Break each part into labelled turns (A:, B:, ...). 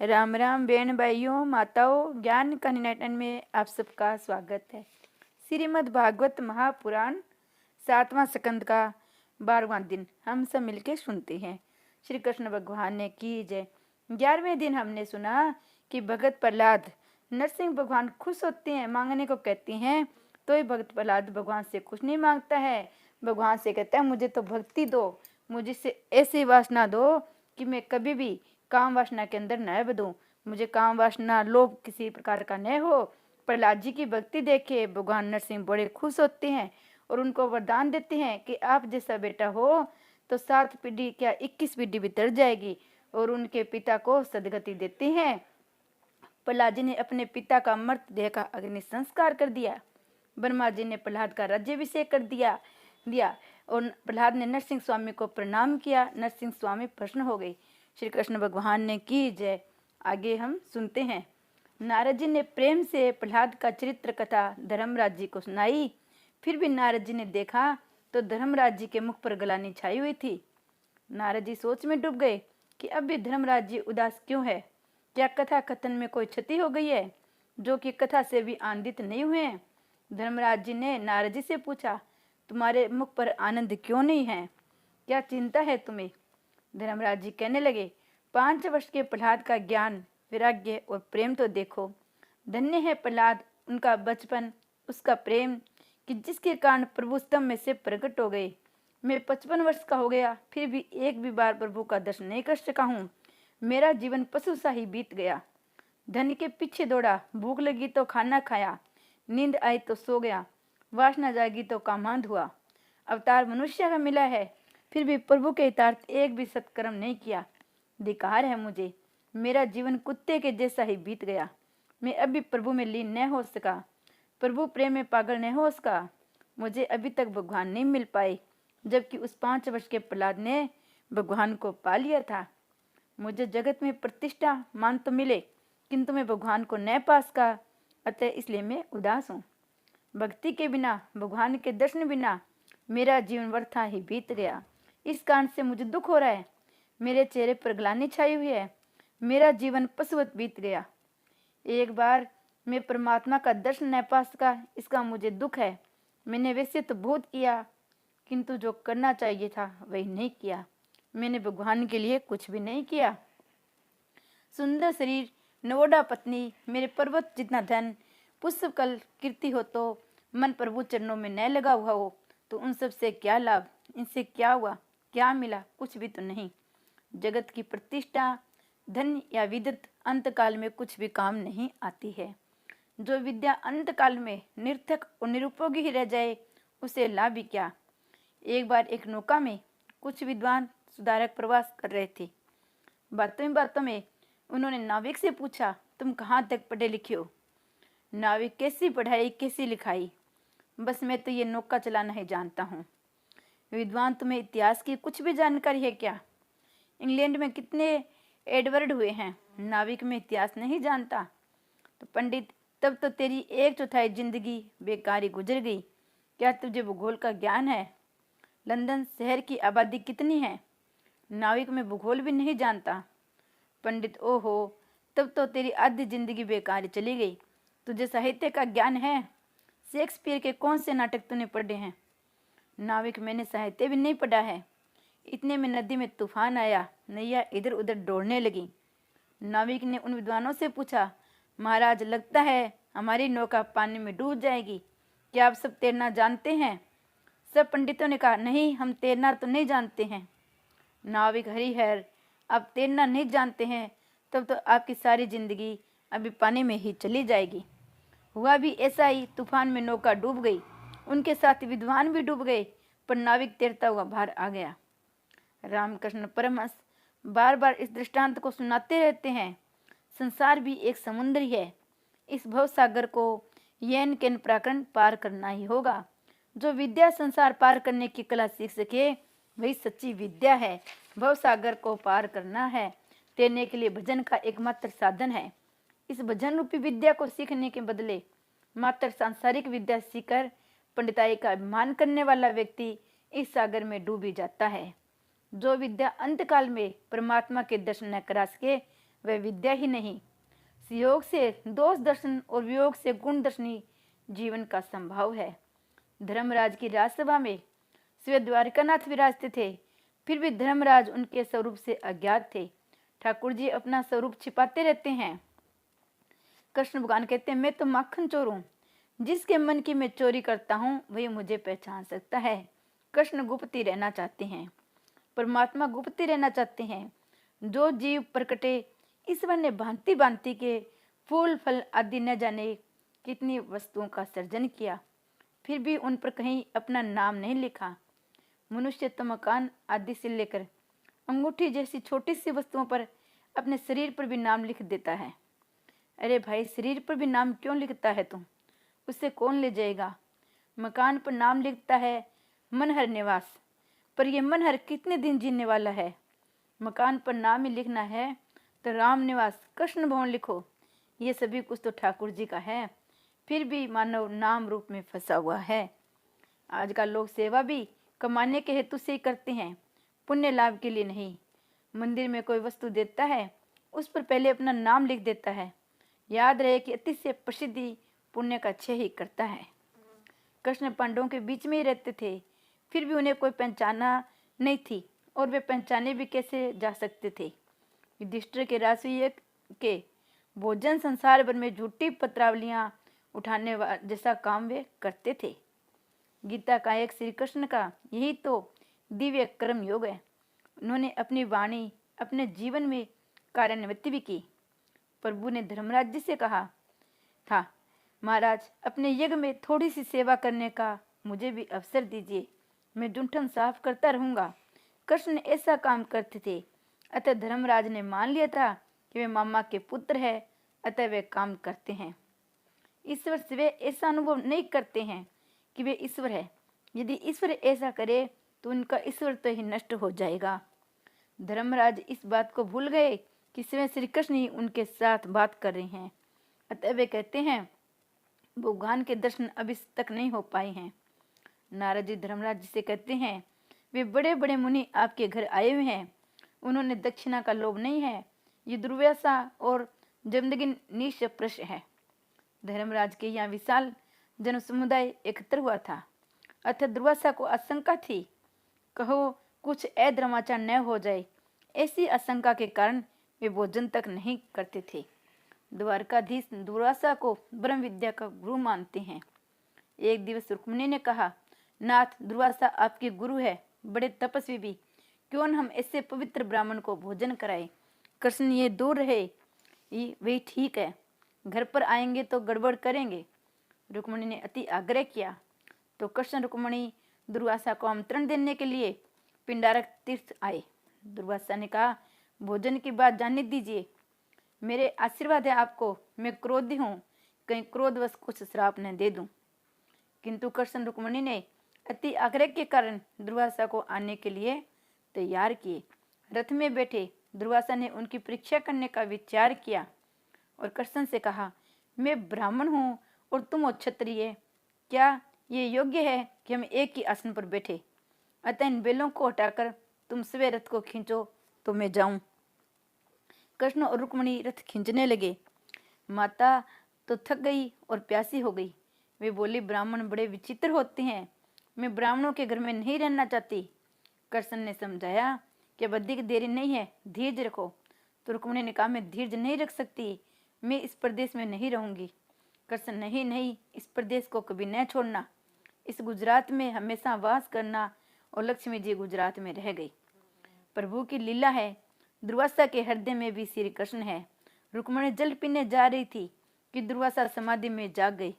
A: राम राम बहन भाइयों माताओं, ज्ञान का निनाटन में आप सबका स्वागत है। श्रीमद् भागवत महापुराण 7वां स्कंद का 12वां दिन हम सब मिलकर सुनते हैं। श्री कृष्ण भगवान ने की जय। 11वें दिन हमने सुना कि भगत प्रहलाद नरसिंह भगवान खुश होते हैं, मांगने को कहते हैं, तो ही भगत प्रहलाद भगवान से कुछ नहीं मांगता है। भगवान से कहता है मुझे तो भक्ति दो, मुझे से ऐसी वासना दो कि मैं कभी भी काम वासना के अंदर न बदूं, मुझे काम वासना लोभ किसी प्रकार का न हो। प्रहलाद जी की भक्ति देखे भगवान नरसिंह बड़े खुश होते हैं और उनको वरदान देते हैं कि आप जैसा बेटा हो तो 7 पीढ़ी क्या 21 पीढ़ी भी तर जाएगी, और उनके पिता को सदगति देते हैं। प्रहलाद जी ने अपने पिता का मर्त देह का अग्नि संस्कार कर दिया। ब्रह्मा जी ने प्रहलाद का राज्याभिषेक कर दिया और प्रहलाद ने नरसिंह स्वामी को प्रणाम किया। नरसिंह स्वामी प्रसन्न हो गए। श्री कृष्ण भगवान ने की जय। आगे हम सुनते हैं। नारद जी ने प्रेम से प्रहलाद का चरित्र कथा धर्मराज जी को सुनाई। फिर भी नारद जी ने देखा तो धर्मराज जी के मुख पर ग्लानि छाई हुई थी। नारद जी सोच में डूब गए कि अब भी धर्मराज जी उदास क्यों है। क्या कथा कथन में कोई क्षति हो गई है, जो कि कथा से भी आनंदित नहीं हुए हैं। धर्मराज जी ने नारद जी से पूछा, तुम्हारे मुख पर आनंद क्यों नहीं है, क्या चिंता है तुम्हें। धर्मराज जी कहने लगे, 5 वर्ष के प्रहलाद का ज्ञान, वैराग्य और प्रेम तो देखो। धन्य है प्रहलाद, उनका बचपन, उसका प्रेम कि जिसके कारण प्रभु स्तंभ में से प्रकट हो गए। मैं 55 वर्ष का हो गया, फिर भी एक भी बार प्रभु का दर्शन नहीं कर सका हूँ। मेरा जीवन पशु सा ही बीत गया। धन के पीछे दौड़ा, भूख लगी तो खाना खाया, नींद आई तो सो गया, वासना जागी तो कामांध हुआ। अवतार मनुष्य का मिला है, फिर भी प्रभु के हितार्थ एक भी सत्कर्म नहीं किया। धिक्कार है मुझे, मेरा जीवन कुत्ते के जैसा ही बीत गया। मैं अभी प्रभु में लीन न हो सका, प्रभु प्रेम में पागल न हो सका। मुझे अभी तक भगवान नहीं मिल पाए, जबकि उस 5 वर्ष के प्रहलाद ने भगवान को पा लिया था। मुझे जगत में प्रतिष्ठा मान तो मिले, किंतु मैं भगवान को न पा सका, अतः इसलिए मैं उदास हूँ। भक्ति के बिना, भगवान के दर्शन बिना मेरा जीवन व्यर्था ही बीत गया। इस कारण से मुझे दुख हो रहा है। मेरे चेहरे पर ग्लानि छाई हुई है। मेरा जीवन पशुवत बीत गया। एक बार मैं परमात्मा का दर्शन न पा सका, इसका मुझे दुख है। मैंने वैसे तो बहुत किया, किंतु जो करना चाहिए था वही नहीं किया। मैंने भगवान के लिए कुछ भी नहीं किया। सुंदर शरीर, नवोढ़ा पत्नी, मेरे पर्वत जितना धन, पुष्पकल कीर्ति हो तो मन प्रभु चरणों में न लगा हुआ हो तो उन सब से क्या लाभ। इनसे क्या हुआ, क्या मिला, कुछ भी तो नहीं। जगत की प्रतिष्ठा, धन या विद्युत अंतकाल में कुछ भी काम नहीं आती है। जो विद्या अंतकाल में निर्थक और निरुपयोगी ही रह जाए, उसे लाभ भी क्या। एक बार एक नौका में कुछ विद्वान सुधारक प्रवास कर रहे थे। बातों में उन्होंने नाविक से पूछा, तुम कहाँ तक पढ़े लिखे हो। नाविक, कैसी पढ़ाई कैसी लिखाई, बस मैं तो ये नौका चलाना ही जानता हूँ। विद्वान, तुम्हें इतिहास की कुछ भी जानकारी है क्या। इंग्लैंड में कितने एडवर्ड हुए हैं। नाविक, में इतिहास नहीं जानता। तो पंडित, तब तो तेरी 1/4 जिंदगी बेकार ही गुजर गई। क्या तुझे भूगोल का ज्ञान है। लंदन शहर की आबादी कितनी है। नाविक, में भूगोल भी नहीं जानता। पंडित, ओहो, तब तो तेरी आधी जिंदगी बेकार चली गई। तुझे साहित्य का ज्ञान है। शेक्सपियर के कौन से नाटक तूने पढ़े हैं। नाविक, मैंने साहित्य भी नहीं पढ़ा है। इतने में नदी में तूफान आया, नैया इधर उधर दौड़ने लगी। नाविक ने उन विद्वानों से पूछा, महाराज, लगता है हमारी नौका पानी में डूब जाएगी। क्या आप सब तैरना जानते हैं। सब पंडितों ने कहा, नहीं, हम तैरना तो नहीं जानते हैं। नाविक, हरिहर, आप तैरना नहीं जानते हैं, तब तो आपकी सारी जिंदगी अभी पानी में ही चली जाएगी। हुआ भी ऐसा ही। तूफान में नौका डूब गई, उनके साथ विद्वान भी डूब गए, पर नाविक तैरता हुआ बाहर आ गया। रामकृष्ण परमहंस बार बार इस दृष्टांत को सुनाते रहते हैं। संसार भी एक समुद्र ही है। इस भव सागर को येन केन प्राकरण पार करना ही होगा। जो विद्या संसार पार करने की कला सीख सके, वही सच्ची विद्या है। भव सागर को पार करना है, तैरने के लिए भजन का एकमात्र साधन है। इस भजन रूपी विद्या को सीखने के बदले मात्र सांसारिक विद्या सीखकर पंडिताई का अभिमान करने वाला व्यक्ति इस सागर में डूब ही जाता है। जो विद्या अंतकाल में परमात्मा के दर्शन न करा सके, वह विद्या ही नहीं, संयोग से दोष दर्शन और वियोग से गुण दर्शनी जीवन का संभव है। धर्मराज की राजसभा में स्वयं द्वारकानाथ विराजते थे, फिर भी धर्मराज उनके स्वरूप से अज्ञात थे। ठाकुर जी अपना स्वरूप छिपाते रहते हैं। कृष्ण भगवान कहते हैं, मैं तो माखन चोर हूँ, जिसके मन की मैं चोरी करता हूँ वही मुझे पहचान सकता है। कृष्ण गुप्त ही रहना चाहते हैं, परमात्मा गुप्त ही रहना चाहते हैं। जो जीव प्रकटे, ईश्वर ने भांति भांति के फूल फल आदि न जाने कितनी वस्तुओं का सर्जन किया, फिर भी उन पर कहीं अपना नाम नहीं लिखा। मनुष्य तो मकान आदि से लेकर अंगूठी जैसी छोटी सी वस्तुओं पर अपने शरीर पर भी नाम लिख देता है। अरे भाई, शरीर पर भी नाम क्यों लिखता है तुम? उससे कौन ले जाएगा? मकान पर नाम लिखता है मनहर निवास, पर यह मनहर कितने दिन जीने वाला है? मकान पर नाम ही लिखना है तो राम निवास, कृष्ण भवन लिखो। ये सभी कुछ तो ठाकुर जी का है, फिर भी मानव नाम रूप में फंसा हुआ है। आजकल लोग सेवा भी कमाने के हेतु से ही करते हैं, पुण्य लाभ के लिए नहीं। मंदिर में कोई वस्तु देता है, उस पर पहले अपना नाम लिख देता है। याद रहे कि अति से प्रसिद्धि पुण्य का क्षय ही करता है। कृष्ण पांडवों के बीच में ही रहते थे, फिर भी उन्हें कोई पहचाना नहीं थी, और वे पहचाने भी कैसे जा सकते थे? युधिष्ठिर के राजसूय के भोजन संसार भर में झूठी पत्रावलियां उठाने जैसा काम वे करते थे। गीता का एक श्री कृष्ण का यही तो दिव्य कर्म योग है। उन्होंने अपनी वाणी अपने जीवन में कार्यान्वित भी की। प्रभु ने धर्मराज जी से कहा था, महाराज, अपने यज्ञ में थोड़ी सी सेवा करने का मुझे भी अवसर दीजिए, मैं जूठन साफ करता रहूंगा। कृष्ण ऐसा काम करते थे, अतः धर्मराज ने मान लिया था कि वे मामा के पुत्र है, अतः वे काम करते हैं। ईश्वर से वे ऐसा अनुभव नहीं करते हैं कि वे ईश्वर है। यदि ईश्वर ऐसा करे तो उनका ईश्वर तो ही नष्ट हो जाएगा। धर्मराज इस बात को भूल गए कि स्वयं श्री कृष्ण ही उनके साथ बात कर रहे हैं, अतः वे कहते हैं, भगवान के दर्शन अभी तक नहीं हो पाए हैं। नारद जी धर्मराज जी से कहते हैं, वे बड़े बड़े मुनि आपके घर आए हुए हैं, उन्होंने दक्षिणा का लोभ नहीं है। ये दुर्व्यसा और जमदगिन निष्प्रश है। धर्मराज के यहाँ विशाल जन समुदाय एकत्र हुआ था, अतः दुर्वासा को आशंका थी, कहो कुछ अधर्माचार न हो जाए। ऐसी आशंका के कारण वे भोजन तक नहीं करते थे। द्वारकाधीश दुर्वासा को ब्रह्म विद्या का गुरु मानते हैं। एक दिवस रुक्मिणी ने कहा, नाथ, दुर्वासा आपके गुरु है, बड़े तपस्वी भी, क्यों न हम ऐसे पवित्र ब्राह्मण को भोजन कराए। कृष्ण ये दूर रहे, वही ठीक है, घर पर आएंगे तो गड़बड़ करेंगे। रुक्मिणी ने अति आग्रह किया तो कृष्ण रुक्मिणी दुर्वासा को आमंत्रण देने के लिए पिंडारक तीर्थ आए। दुर्वासा ने कहा, भोजन की बात जानने दीजिए, मेरे आशीर्वाद है आपको, मैं क्रोधी हूँ, कहीं क्रोधवश कुछ श्राप न दे दूं। किंतु कृष्ण रुक्मिणी ने अति आग्रह के कारण दुर्वासा को आने के लिए तैयार किए। रथ में बैठे दुर्वासा ने उनकी परीक्षा करने का विचार किया और कृष्ण से कहा, मैं ब्राह्मण हूँ और तुम हो क्षत्रिय, क्या ये योग्य है कि हम एक ही आसन पर बैठे? अतः इन बेलों को हटाकर तुम स्वयं रथ को खींचो तो मैं जाऊं। कृष्ण और रुक्मिणी रथ खींचने लगे। माता तो थक गई और प्यासी हो गई। वे बोली, ब्राह्मण बड़े विचित्र होते हैं, मैं ब्राह्मणों के घर में नहीं रहना चाहती। कृष्ण ने समझाया कि अब अधिक देरी नहीं है, धीरज रखो। तो रुक्मिणी ने कहा, मैं धीरज नहीं रख सकती, मैं इस प्रदेश में नहीं रहूंगी। कृष्ण, नहीं नहीं, इस प्रदेश को कभी न छोड़ना, इस गुजरात में हमेशा वास करना। और लक्ष्मी जी गुजरात में रह गई। प्रभु की लीला है, दुर्वासा के हृदय में भी श्री कृष्ण है। रुक्मिणी जल पीने जा रही थी कि दुर्वासा समाधि में जाग गई।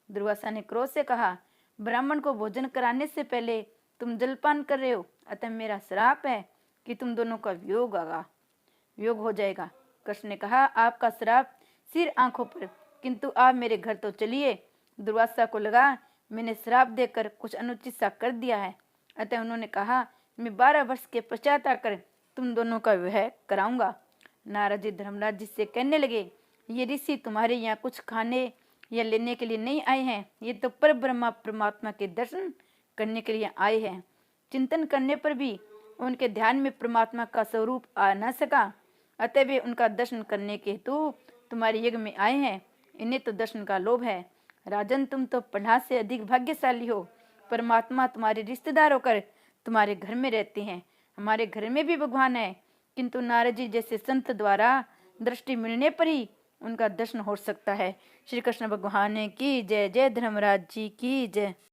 A: दुर्वासा ने क्रोध से कहा, ब्राह्मण को भोजन कराने से पहले तुम जलपान कर रहे हो, अतः मेरा श्राप है कि तुम दोनों का वियोग हो जाएगा। कृष्ण ने कहा, आपका श्राप सिर आंखों पर, किंतु आप मेरे घर तो चलिए। दुर्वासा को लगा मैंने श्राप देकर कुछ अनुचित सा कर दिया है, अतः उन्होंने कहा, मैं 12 वर्ष के पश्चात आकर तुम दोनों का विवाह कराऊंगा। नारद जी धर्मराज जी से कहने लगे, ये ऋषि तुम्हारे यहाँ कुछ खाने या लेने के लिए नहीं आए हैं, ये तो पर ब्रह्मा परमात्मा के दर्शन करने के लिए आए हैं। चिंतन करने पर भी उनके ध्यान में परमात्मा का स्वरूप आ न सका, अतः वे उनका दर्शन करने के हेतु तुम्हारे यज्ञ में आए हैं। इन्हें तो दर्शन का लोभ है। राजन, तुम तो प्रहलाद से अधिक भाग्यशाली हो। परमात्मा तुम्हारे रिश्तेदार होकर तुम्हारे घर में रहते हैं। हमारे घर में भी भगवान है, किंतु नारद जी जैसे संत द्वारा दृष्टि मिलने पर ही उनका दर्शन हो सकता है। श्री कृष्ण भगवान की जय। जय धर्मराज जी की जय।